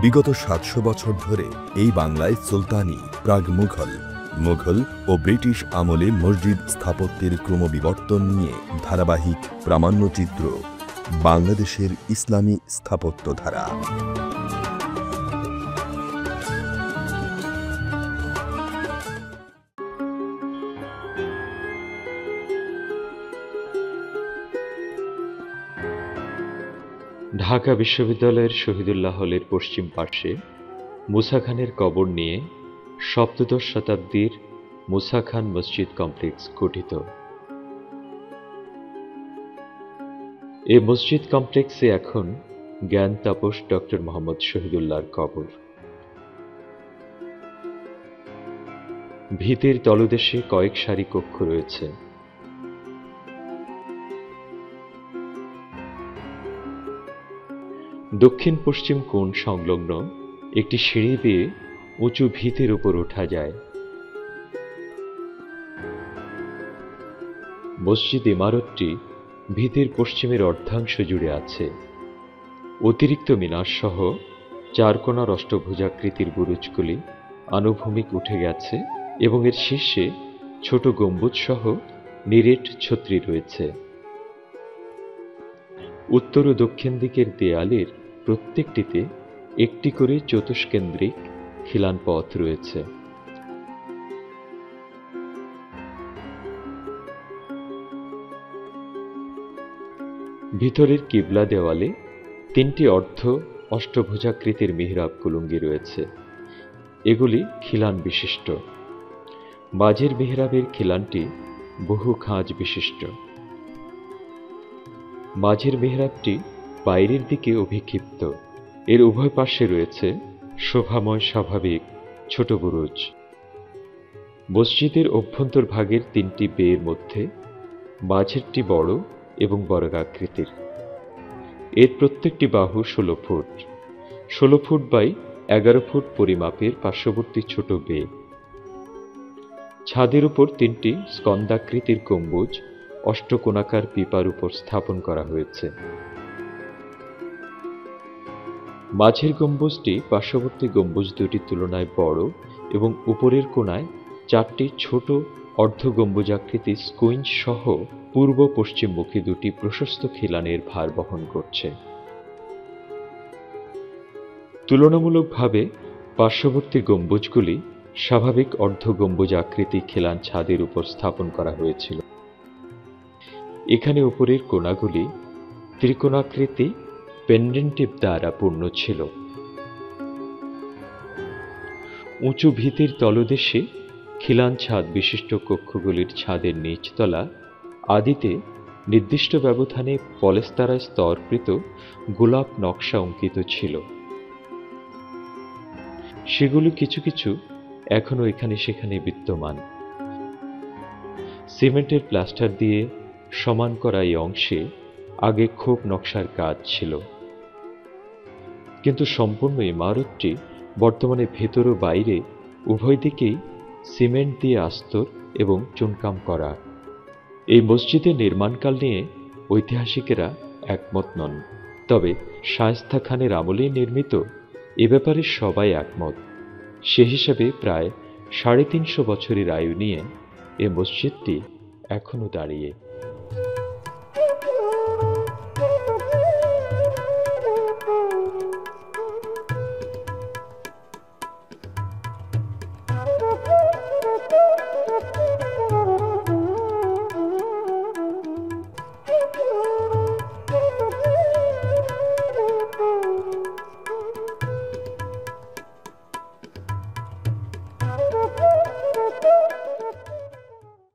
বিগত ৭০০ বছর ধরে এই বাংলায় সুলতানি, প্রাগ মুঘল ও ব্রিটিশ আমলে মসজিদ স্থাপত্যের ক্রমবিবর্তন নিয়ে ধারাবাহিক প্রামাণ্যচিত্র বাংলাদেশের ইসলামী স্থাপত্যধারা। ঢাকা বিশ্ববিদ্যালয়ের শহীদুল্লাহ হলের পশ্চিম পার্শ্বে মুসা খানের কবর নিয়ে সপ্তদশ শতাব্দীর মুসা খান মসজিদ কমপ্লেক্স গঠিত। এই মসজিদ কমপ্লেক্সে এখন জ্ঞান তাপস ডক্টর মোহাম্মদ শহীদুল্লাহর কবর। ভিতের তলদেশে কয়েক সারি কক্ষ রয়েছে। দক্ষিণ পশ্চিম কোণ সংলগ্ন একটি সিঁড়ি দিয়ে উঁচু ভিতের উপর ওঠা যায়। মসজিদ ইমারতটি ভিতের পশ্চিমের অর্ধাংশ জুড়ে আছে। অতিরিক্ত মিনার সহ চারকোণার অষ্টভুজাকৃতির বুরুজগুলি আনুভূমিক উঠে গেছে এবং এর শীর্ষে ছোট গম্বুজ সহ নিরেট ছত্রি রয়েছে। উত্তর ও দক্ষিণ দিকের দেয়ালের প্রত্যেকটিতে একটি করে চতুষ্কেন্দ্রিক খিলান পথ রয়েছে। ভিতরের কিবলা দেওয়ালে তিনটি অষ্টভুজাকৃতির মিহরাব কুলুঙ্গি রয়েছে। এগুলি খিলান বিশিষ্ট। মাঝের মিহরাবের খিলানটি বহু খাঁজ বিশিষ্ট। মাঝের মিহরাবটি বাইরের দিকে অভিক্ষিপ্ত। এর উভয় পাশে রয়েছে শোভাময় স্বাভাবিক ছোট বুরুজ। মসজিদের অভ্যন্তরভাগের তিনটি বের মধ্যে মাঝেরটি বড় এবং বর্গাকৃতির। এর প্রত্যেকটি বাহু ১৬ ফুট। ১৬ ফুট বাই ১১ ফুট পরিমাপের পার্শ্ববর্তী ছোট বে। ছাদের উপর তিনটি স্কন্দাকৃতির গম্বুজ অষ্টকোণাকার পিপার উপর স্থাপন করা হয়েছে। মাঝের গম্বুজটি পার্শ্ববর্তী গম্বুজ দুটির তুলনায় বড় এবং উপরের কোণায় চারটি ছোট অর্ধগম্বুজাকৃতি স্কুইঞ্জ সহ পূর্ব পশ্চিমমুখী দুটি প্রশস্ত খিলানের ভার বহন করছে। তুলনামূলকভাবে পার্শ্ববর্তী গম্বুজগুলি স্বাভাবিক অর্ধগম্বুজাকৃতি খিলান ছাদের উপর স্থাপন করা হয়েছিল। এখানে উপরের কোণাগুলি ত্রিকোণাকৃতি পেন্ডেন্টিভ দ্বারা পূর্ণ ছিল। উঁচু ভিতের তলদেশে খিলান ছাদ বিশিষ্ট কক্ষগুলির ছাদের নিচতলা আদিতে নির্দিষ্ট ব্যবধানে পলেস্তারায় স্তরকৃত গোলাপ নকশা অঙ্কিত ছিল। সেগুলো কিছু কিছু এখনো এখানে সেখানে বিদ্যমান। সিমেন্টের প্লাস্টার দিয়ে সমান করা এই অংশে আগে খোপ নকশার কাজ ছিল, কিন্তু সম্পূর্ণ ইমারতটি বর্তমানে ভেতর ও বাইরে উভয় দিকেই সিমেন্ট দিয়ে আস্তর এবং চুনকাম করা। এই মসজিদের নির্মাণকাল নিয়ে ঐতিহাসিকেরা একমত নন, তবে শায়েস্তা খানের আমলেই নির্মিত এ ব্যাপারে সবাই একমত। সে হিসাবে প্রায় ৩৫০ বছরের আয়ু নিয়ে এ মসজিদটি এখনো দাঁড়িয়ে।